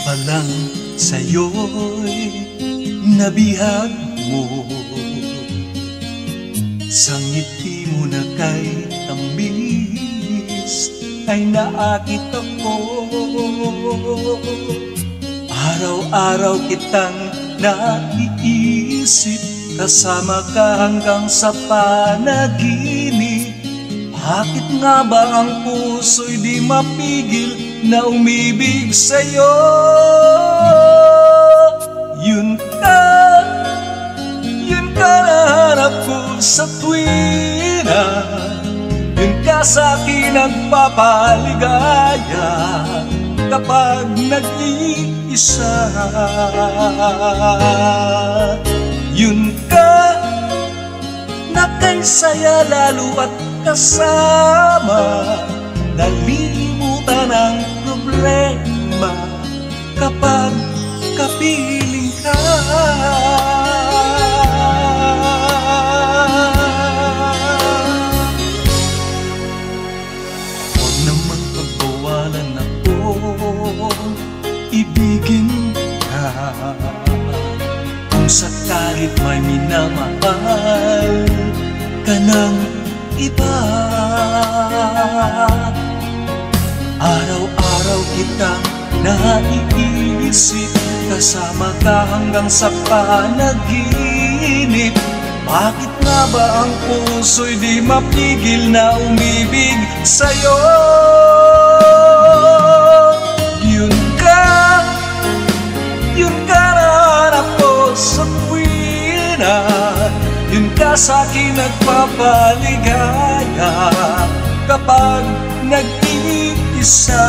pa lang sa'yo'y nabihag mo. Sa ngiti mo na kay tamis ay naakit ako. Araw-araw kitang naiisip, kasama ka hanggang sa panaginip. Bakit nga ba ang puso'y di mapigil na umibig sa'yo? Yun ka nahanap ko sa tuwina. Yun ka sa'kin nagpapaligaya kapag nag-iisa. Yun ka na kay saya lalo at kasama, nalilimutan ang problema kapag kapiling ka. Huwag namang pagbawalan ako, ibigin ka. Kung sakalit may minamahal ka ng iba, araw-araw kitang naiisip, kasama ka hanggang sa panaginip. Bakit nga ba ang puso'y di mapigil na umibig sa'yo? Yun ka nahanap ko sa tuwina. Yun ka sa'kin nagpapaligaya kapag nag-iisa.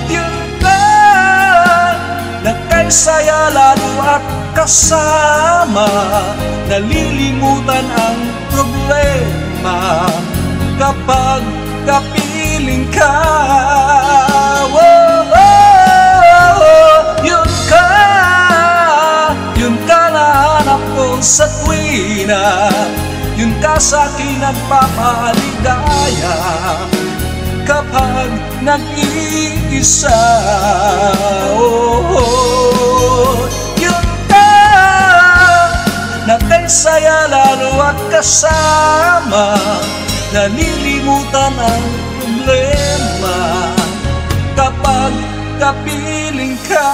Yun ka na kay saya lalo at kasama, nalilimutan ang problema kapag kapiling ka. Sa tuwina, yun ka sa'kin nagpapaligaya kapag nag-iisa. Yun ka na kay saya lalo at kasama, nalilimutan ang problema kapag kapiling ka.